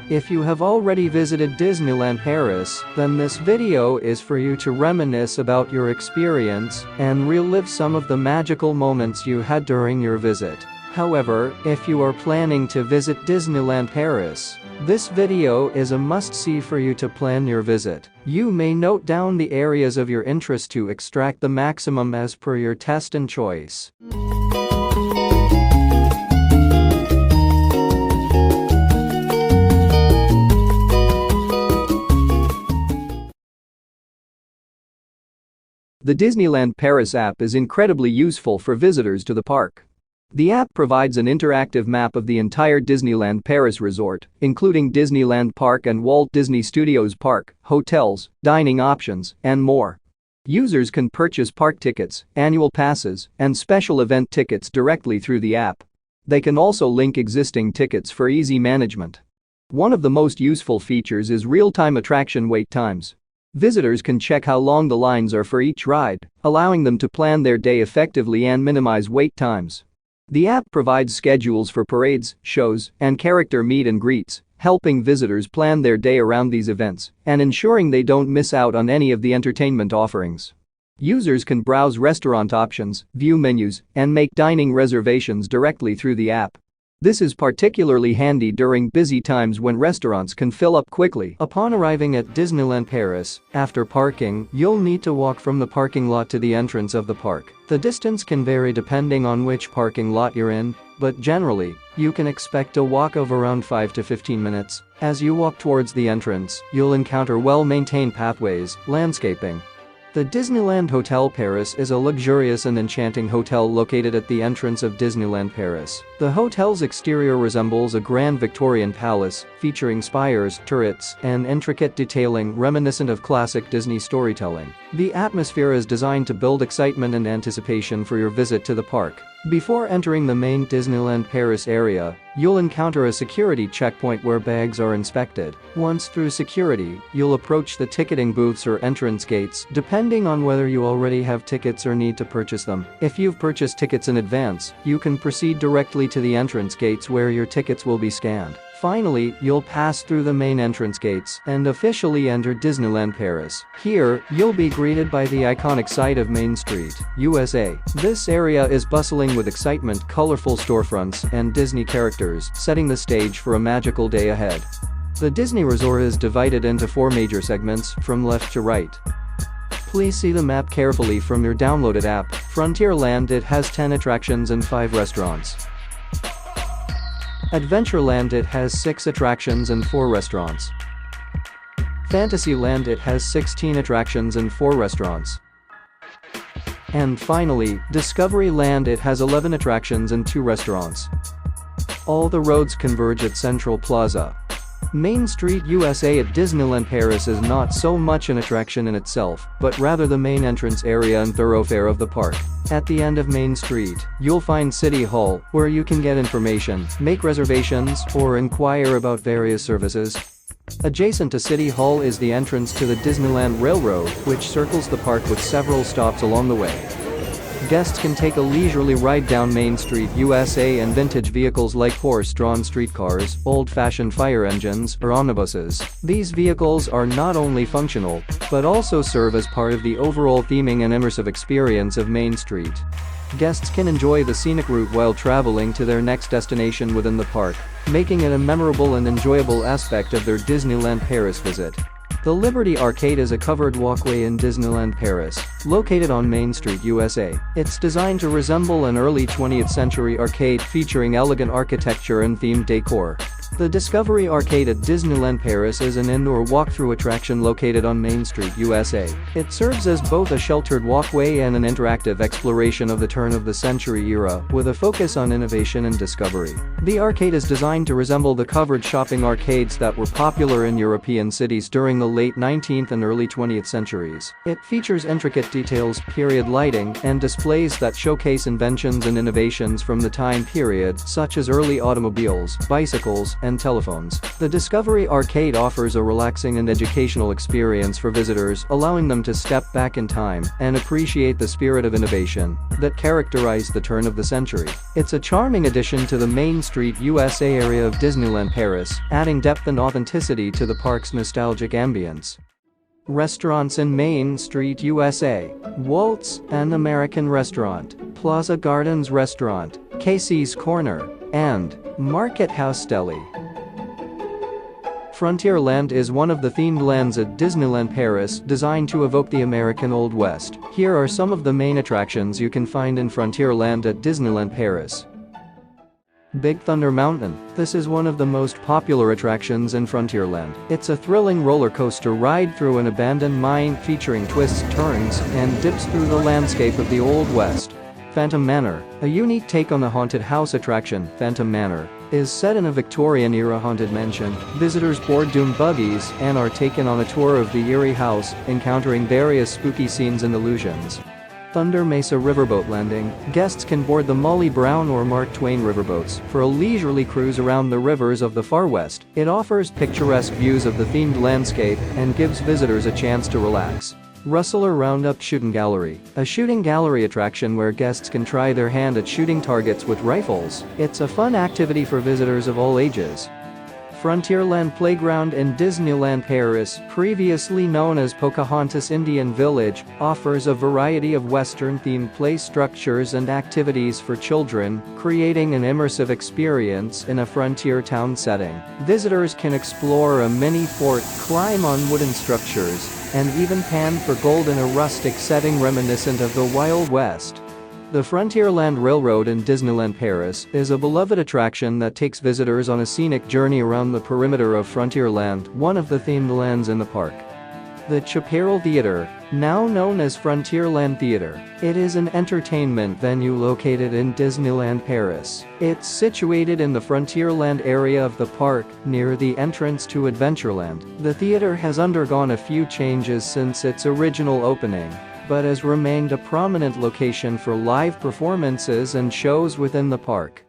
If you have already visited Disneyland Paris, then this video is for you to reminisce about your experience and relive some of the magical moments you had during your visit. However, if you are planning to visit Disneyland Paris, this video is a must-see for you to plan your visit. You may note down the areas of your interest to extract the maximum as per your taste and choice. The Disneyland Paris app is incredibly useful for visitors to the park. The app provides an interactive map of the entire Disneyland Paris resort, including Disneyland Park and Walt Disney Studios Park, hotels, dining options, and more. Users can purchase park tickets, annual passes, and special event tickets directly through the app. They can also link existing tickets for easy management. One of the most useful features is real-time attraction wait times. Visitors can check how long the lines are for each ride, allowing them to plan their day effectively and minimize wait times. The app provides schedules for parades, shows, and character meet and greets, helping visitors plan their day around these events and ensuring they don't miss out on any of the entertainment offerings. Users can browse restaurant options, view menus, and make dining reservations directly through the app. This is particularly handy during busy times when restaurants can fill up quickly. Upon arriving at Disneyland Paris, after parking, you'll need to walk from the parking lot to the entrance of the park. The distance can vary depending on which parking lot you're in, but generally, you can expect a walk of around 5 to 15 minutes. As you walk towards the entrance, you'll encounter well-maintained pathways, landscaping. The Disneyland Hotel Paris is a luxurious and enchanting hotel located at the entrance of Disneyland Paris. The hotel's exterior resembles a grand Victorian palace, featuring spires, turrets, and intricate detailing reminiscent of classic Disney storytelling. The atmosphere is designed to build excitement and anticipation for your visit to the park. Before entering the main Disneyland Paris area, you'll encounter a security checkpoint where bags are inspected. Once through security, you'll approach the ticketing booths or entrance gates, depending on whether you already have tickets or need to purchase them. If you've purchased tickets in advance, you can proceed directly to the entrance gates where your tickets will be scanned. Finally, you'll pass through the main entrance gates and officially enter Disneyland Paris. Here, you'll be greeted by the iconic sight of Main Street, USA. This area is bustling with excitement, colorful storefronts, and Disney characters, setting the stage for a magical day ahead. The Disney Resort is divided into 4 major segments, from left to right. Please see the map carefully from your downloaded app. Frontierland, it has 10 attractions and 5 restaurants. Adventureland, it has 6 attractions and 4 restaurants. Fantasyland, it has 16 attractions and 4 restaurants. And finally, Discoveryland, it has 11 attractions and 2 restaurants. All the roads converge at Central Plaza. Main Street USA at Disneyland Paris is not so much an attraction in itself, but rather the main entrance area and thoroughfare of the park. At the end of Main Street, you'll find City Hall, where you can get information, make reservations, or inquire about various services. Adjacent to City Hall is the entrance to the Disneyland Railroad, which circles the park with several stops along the way. Guests can take a leisurely ride down Main Street USA in vintage vehicles like horse-drawn streetcars, old-fashioned fire engines, or omnibuses. These vehicles are not only functional, but also serve as part of the overall theming and immersive experience of Main Street. Guests can enjoy the scenic route while traveling to their next destination within the park, making it a memorable and enjoyable aspect of their Disneyland Paris visit. The Liberty Arcade is a covered walkway in Disneyland Paris, located on Main Street, USA. It's designed to resemble an early 20th century arcade featuring elegant architecture and themed decor. The Discovery Arcade at Disneyland Paris is an indoor walkthrough attraction located on Main Street, USA. It serves as both a sheltered walkway and an interactive exploration of the turn-of-the-century era, with a focus on innovation and discovery. The arcade is designed to resemble the covered shopping arcades that were popular in European cities during the late 19th and early 20th centuries. It features intricate details, period lighting, and displays that showcase inventions and innovations from the time period, such as early automobiles, bicycles, and and telephones. The Discovery Arcade offers a relaxing and educational experience for visitors, allowing them to step back in time and appreciate the spirit of innovation that characterized the turn of the century. It's a charming addition to the Main Street USA area of Disneyland Paris, adding depth and authenticity to the park's nostalgic ambience. Restaurants in Main Street USA: Walt's, an American restaurant, Plaza Gardens Restaurant, Casey's Corner, and Market House Deli. Frontierland is one of the themed lands at Disneyland Paris designed to evoke the American Old West. Here are some of the main attractions you can find in Frontierland at Disneyland Paris. Big Thunder Mountain. This is one of the most popular attractions in Frontierland. It's a thrilling roller coaster ride through an abandoned mine featuring twists, turns, and dips through the landscape of the Old West. Phantom Manor. A unique take on the haunted house attraction, Phantom Manor, is set in a Victorian-era haunted mansion. Visitors board dune buggies and are taken on a tour of the eerie house, encountering various spooky scenes and illusions. Thunder Mesa Riverboat Landing. Guests can board the Molly Brown or Mark Twain riverboats for a leisurely cruise around the rivers of the Far West. It offers picturesque views of the themed landscape and gives visitors a chance to relax. Rustler Roundup Shooting Gallery. A shooting gallery attraction where guests can try their hand at shooting targets with rifles. It's a fun activity for visitors of all ages. Frontierland Playground in Disneyland Paris, previously known as Pocahontas Indian Village, offers a variety of Western-themed play structures and activities for children, creating an immersive experience in a frontier town setting. Visitors can explore a mini fort, climb on wooden structures, and even pan for gold in a rustic setting reminiscent of the Wild West. The Frontierland Railroad in Disneyland Paris is a beloved attraction that takes visitors on a scenic journey around the perimeter of Frontierland, one of the themed lands in the park. The Chaparral Theater, now known as Frontierland Theater. It is an entertainment venue located in Disneyland Paris. It's situated in the Frontierland area of the park, near the entrance to Adventureland. The theater has undergone a few changes since its original opening, but has remained a prominent location for live performances and shows within the park.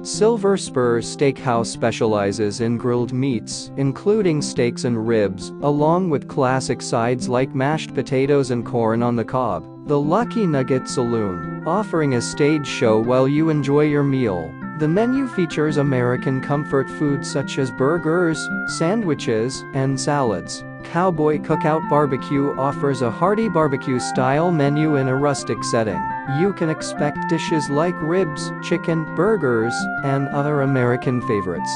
Silver Spur Steakhouse specializes in grilled meats, including steaks and ribs, along with classic sides like mashed potatoes and corn on the cob. The Lucky Nugget Saloon, offering a stage show while you enjoy your meal. The menu features American comfort foods such as burgers, sandwiches, and salads. Cowboy Cookout Barbecue offers a hearty barbecue-style menu in a rustic setting. You can expect dishes like ribs, chicken, burgers, and other American favorites.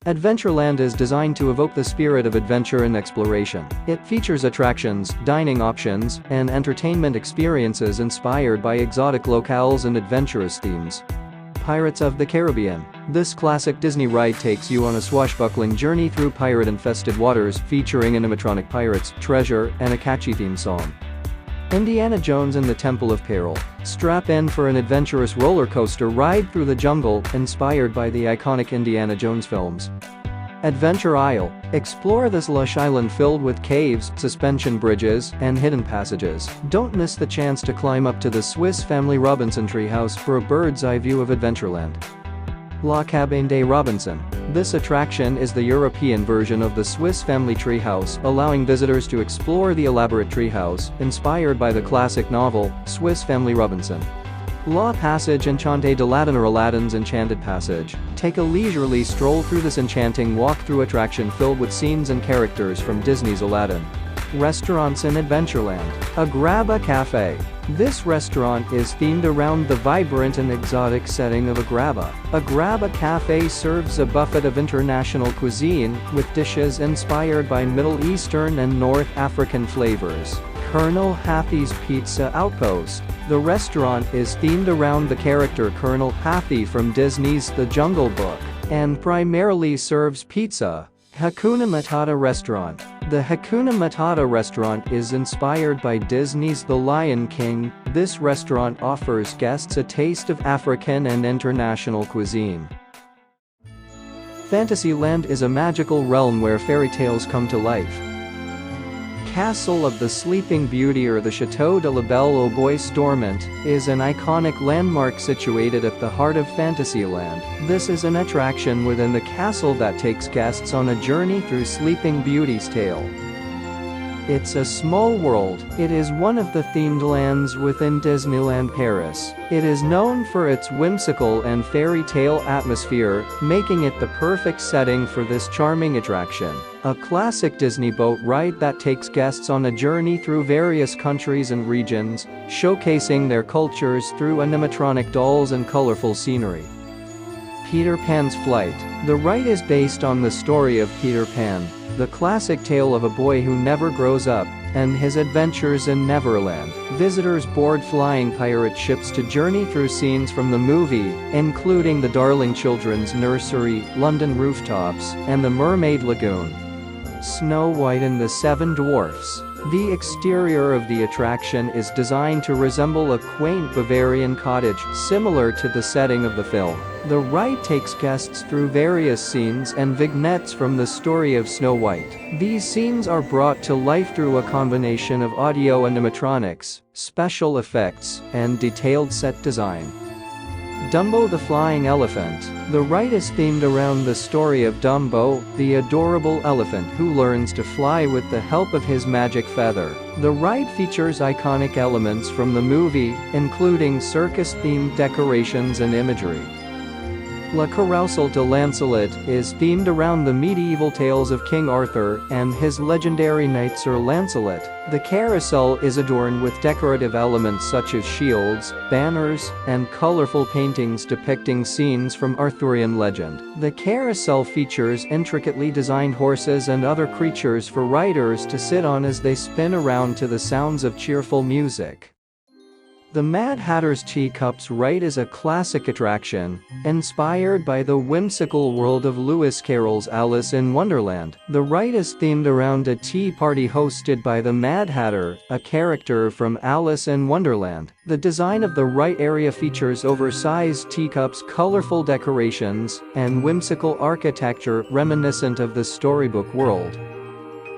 Adventureland is designed to evoke the spirit of adventure and exploration. It features attractions, dining options, and entertainment experiences inspired by exotic locales and adventurous themes. Pirates of the Caribbean. This classic Disney ride takes you on a swashbuckling journey through pirate-infested waters, featuring animatronic pirates, treasure, and a catchy theme song. Indiana Jones and the Temple of Peril. Strap in for an adventurous roller coaster ride through the jungle, inspired by the iconic Indiana Jones films. Adventure Isle. Explore this lush island filled with caves, suspension bridges, and hidden passages. Don't miss the chance to climb up to the Swiss Family Robinson treehouse for a bird's-eye view of Adventureland. La Cabane de Robinson. This attraction is the European version of the Swiss Family treehouse, allowing visitors to explore the elaborate treehouse, inspired by the classic novel, Swiss Family Robinson. La Passage Enchanté d'Aladin or Aladdin's Enchanted Passage. Take a leisurely stroll through this enchanting walk-through attraction filled with scenes and characters from Disney's Aladdin. Restaurants in Adventureland. Agrabah Cafe. This restaurant is themed around the vibrant and exotic setting of Agrabah. Agrabah Cafe serves a buffet of international cuisine, with dishes inspired by Middle Eastern and North African flavors. Colonel Happy's Pizza Outpost. The restaurant is themed around the character Colonel Happy from Disney's The Jungle Book, and primarily serves pizza. Hakuna Matata Restaurant. The Hakuna Matata restaurant is inspired by Disney's The Lion King. This restaurant offers guests a taste of African and international cuisine. Fantasyland is a magical realm where fairy tales come to life. Castle of the Sleeping Beauty, or the Château de la Belle au Bois Dormant, is an iconic landmark situated at the heart of Fantasyland. This is an attraction within the castle that takes guests on a journey through Sleeping Beauty's tale. It's a small world. It is one of the themed lands within Disneyland Paris. It is known for its whimsical and fairy tale atmosphere, making it the perfect setting for this charming attraction. A classic Disney boat ride that takes guests on a journey through various countries and regions, showcasing their cultures through animatronic dolls and colorful scenery. Peter Pan's Flight. The ride is based on the story of Peter Pan, the classic tale of a boy who never grows up, and his adventures in Neverland. Visitors board flying pirate ships to journey through scenes from the movie, including the Darling Children's Nursery, London rooftops, and the Mermaid Lagoon. Snow White and the Seven Dwarfs. The exterior of the attraction is designed to resemble a quaint Bavarian cottage, similar to the setting of the film. The ride takes guests through various scenes and vignettes from the story of Snow White. These scenes are brought to life through a combination of audio animatronics, special effects, and detailed set design. Dumbo the Flying Elephant. The ride is themed around the story of Dumbo, the adorable elephant who learns to fly with the help of his magic feather. The ride features iconic elements from the movie, including circus-themed decorations and imagery. La Carousel de Lancelot is themed around the medieval tales of King Arthur and his legendary knight Sir Lancelot. The carousel is adorned with decorative elements such as shields, banners, and colorful paintings depicting scenes from Arthurian legend. The carousel features intricately designed horses and other creatures for riders to sit on as they spin around to the sounds of cheerful music. The Mad Hatter's Teacups ride is a classic attraction, inspired by the whimsical world of Lewis Carroll's Alice in Wonderland. The ride is themed around a tea party hosted by the Mad Hatter, a character from Alice in Wonderland. The design of the ride area features oversized teacups, colorful decorations, and whimsical architecture reminiscent of the storybook world.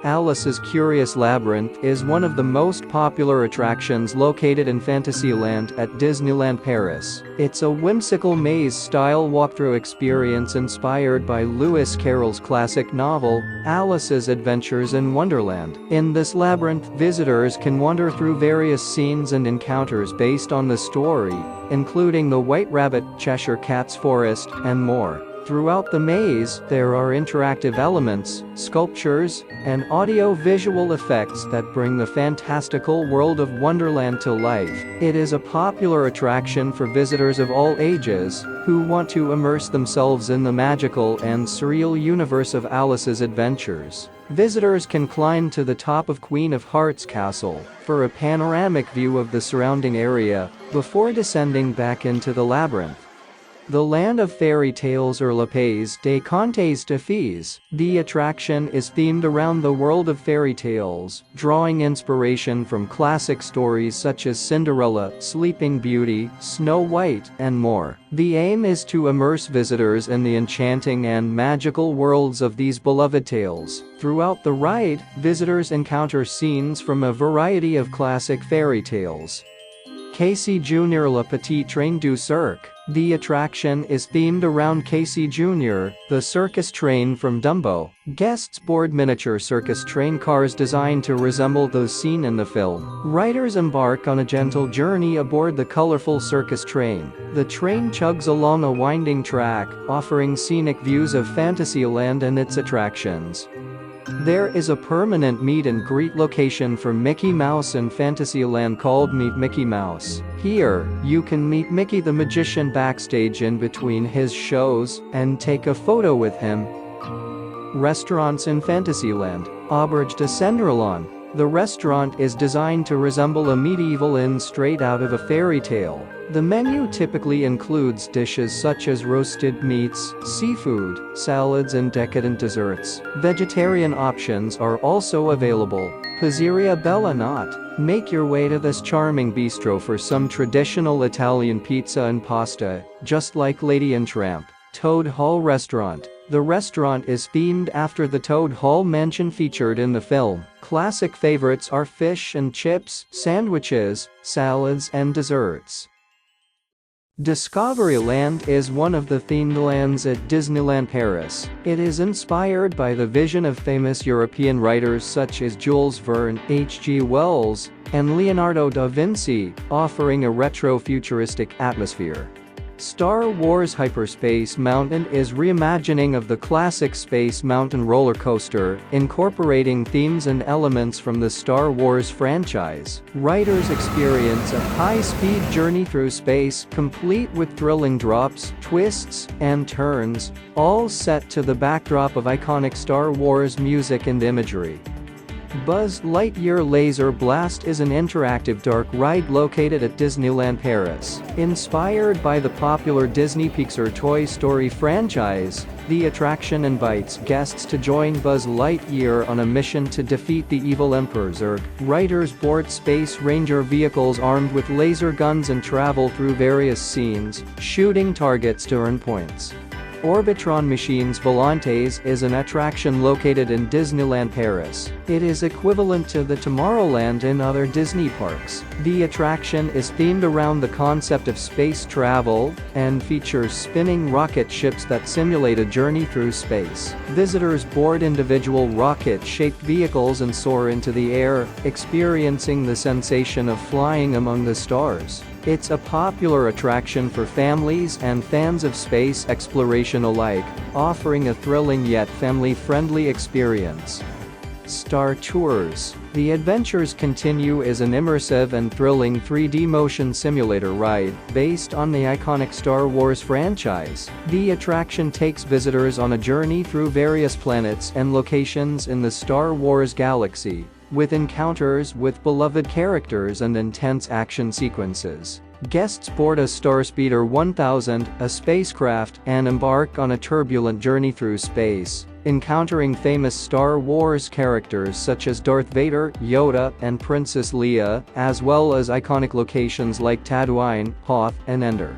Alice's Curious Labyrinth is one of the most popular attractions located in Fantasyland at Disneyland Paris. It's a whimsical maze-style walkthrough experience inspired by Lewis Carroll's classic novel, Alice's Adventures in Wonderland. In this labyrinth, visitors can wander through various scenes and encounters based on the story, including the White Rabbit, Cheshire Cat's Forest, and more. Throughout the maze, there are interactive elements, sculptures, and audio-visual effects that bring the fantastical world of Wonderland to life. It is a popular attraction for visitors of all ages, who want to immerse themselves in the magical and surreal universe of Alice's adventures. Visitors can climb to the top of Queen of Hearts Castle for a panoramic view of the surrounding area, before descending back into the labyrinth. The Land of Fairy Tales, or Le Pays des Contes de Fées. The attraction is themed around the world of fairy tales, drawing inspiration from classic stories such as Cinderella, Sleeping Beauty, Snow White, and more. The aim is to immerse visitors in the enchanting and magical worlds of these beloved tales. Throughout the ride, visitors encounter scenes from a variety of classic fairy tales. Casey Jr. Le Petit Train du Cirque. The attraction is themed around Casey Jr., the circus train from Dumbo. Guests board miniature circus train cars designed to resemble those seen in the film. Riders embark on a gentle journey aboard the colorful circus train. The train chugs along a winding track, offering scenic views of Fantasyland and its attractions. There is a permanent meet and greet location for Mickey Mouse in Fantasyland called Meet Mickey Mouse. Here, you can meet Mickey the Magician backstage in between his shows, and take a photo with him. Restaurants in Fantasyland. Auberge de Cendrillon. The restaurant is designed to resemble a medieval inn straight out of a fairy tale. The menu typically includes dishes such as roasted meats, seafood, salads, and decadent desserts. Vegetarian options are also available. Pizzeria Bella Notte. Make your way to this charming bistro for some traditional Italian pizza and pasta, just like Lady and Tramp. Toad Hall Restaurant. The restaurant is themed after the Toad Hall mansion featured in the film. Classic favorites are fish and chips, sandwiches, salads, and desserts. Discoveryland is one of the themed lands at Disneyland Paris. It is inspired by the vision of famous European writers such as Jules Verne, H.G. Wells, and Leonardo da Vinci, offering a retro-futuristic atmosphere. Star Wars Hyperspace Mountain is reimagining of the classic Space Mountain roller coaster, incorporating themes and elements from the Star Wars franchise. Riders experience a high-speed journey through space, complete with thrilling drops, twists, and turns, all set to the backdrop of iconic Star Wars music and imagery. Buzz Lightyear Laser Blast is an interactive dark ride located at Disneyland Paris. Inspired by the popular Disney Pixar Toy Story franchise, the attraction invites guests to join Buzz Lightyear on a mission to defeat the evil Emperor Zurg. Riders board Space Ranger vehicles armed with laser guns and travel through various scenes, shooting targets to earn points. Orbitron Machines Volantes is an attraction located in Disneyland Paris. It is equivalent to the Tomorrowland in other Disney parks. The attraction is themed around the concept of space travel and features spinning rocket ships that simulate a journey through space. Visitors board individual rocket-shaped vehicles and soar into the air, experiencing the sensation of flying among the stars. It's a popular attraction for families and fans of space exploration alike, offering a thrilling yet family-friendly experience. Star Tours. The Adventures Continue is an immersive and thrilling 3D motion simulator ride based on the iconic Star Wars franchise. The attraction takes visitors on a journey through various planets and locations in the Star Wars galaxy, with encounters with beloved characters and intense action sequences. Guests board a Starspeeder 1000, a spacecraft, and embark on a turbulent journey through space, encountering famous Star Wars characters such as Darth Vader, Yoda, and Princess Leia, as well as iconic locations like Tatooine, Hoth, and Endor.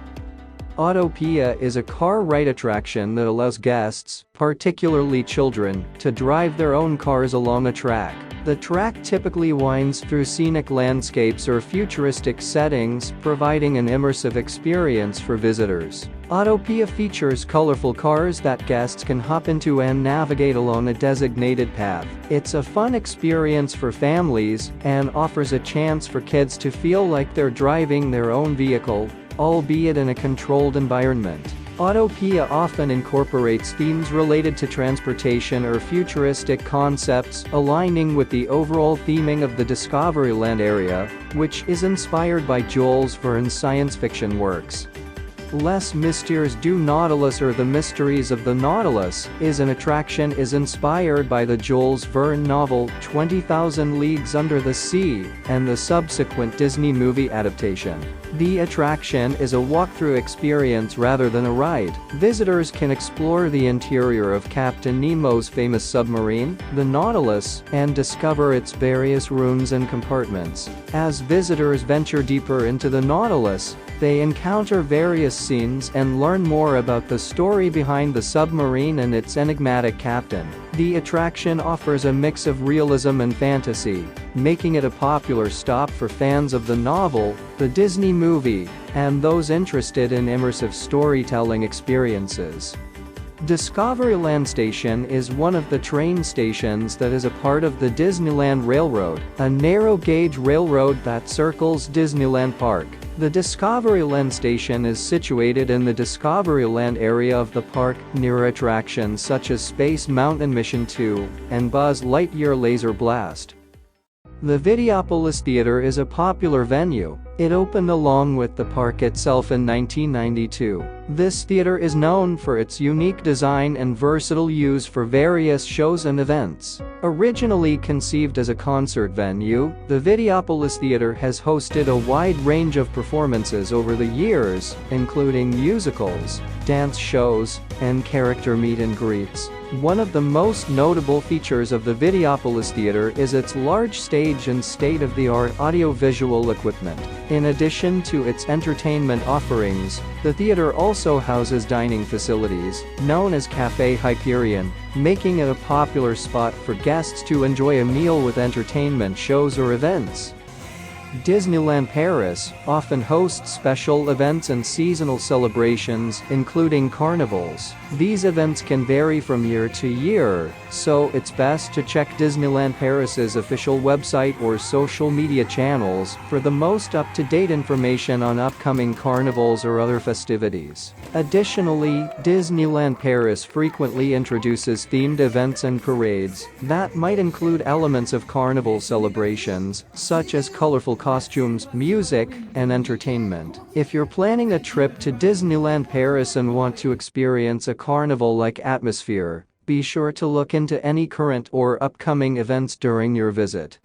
Autopia is a car ride attraction that allows guests, particularly children, to drive their own cars along a track. The track typically winds through scenic landscapes or futuristic settings, providing an immersive experience for visitors. Autopia features colorful cars that guests can hop into and navigate along a designated path. It's a fun experience for families and offers a chance for kids to feel like they're driving their own vehicle, albeit in a controlled environment. Autopia often incorporates themes related to transportation or futuristic concepts, aligning with the overall theming of the Discoveryland area, which is inspired by Jules Verne's science fiction works. Les Mystères du Nautilus, or The Mysteries of the Nautilus, is an attraction inspired by the Jules Verne novel 20,000 Leagues Under the Sea and the subsequent Disney movie adaptation. The attraction is a walkthrough experience rather than a ride. Visitors can explore the interior of Captain Nemo's famous submarine, the Nautilus, and discover its various rooms and compartments. As visitors venture deeper into the Nautilus, they encounter various scenes and learn more about the story behind the submarine and its enigmatic captain. The attraction offers a mix of realism and fantasy, making it a popular stop for fans of the novel, the Disney movie, and those interested in immersive storytelling experiences. Discoveryland Station is one of the train stations that is a part of the Disneyland Railroad, a narrow-gauge railroad that circles Disneyland Park. The Discoveryland Station is situated in the Discoveryland area of the park, near attractions such as Space Mountain Mission 2 and Buzz Lightyear Laser Blast. The Videopolis Theater is a popular venue. It opened along with the park itself in 1992. This theater is known for its unique design and versatile use for various shows and events. Originally conceived as a concert venue, the Videopolis Theater has hosted a wide range of performances over the years, including musicals, dance shows, and character meet and greets. One of the most notable features of the Videopolis Theater is its large stage and state-of-the-art audiovisual equipment. In addition to its entertainment offerings, the theater also houses dining facilities, known as Café Hyperion, making it a popular spot for guests to enjoy a meal with entertainment shows or events. Disneyland Paris often hosts special events and seasonal celebrations, including carnivals. These events can vary from year to year, so it's best to check Disneyland Paris's official website or social media channels for the most up-to-date information on upcoming carnivals or other festivities. Additionally, Disneyland Paris frequently introduces themed events and parades that might include elements of carnival celebrations, such as colorful costumes, music, and entertainment. If you're planning a trip to Disneyland Paris and want to experience a carnival-like atmosphere, be sure to look into any current or upcoming events during your visit.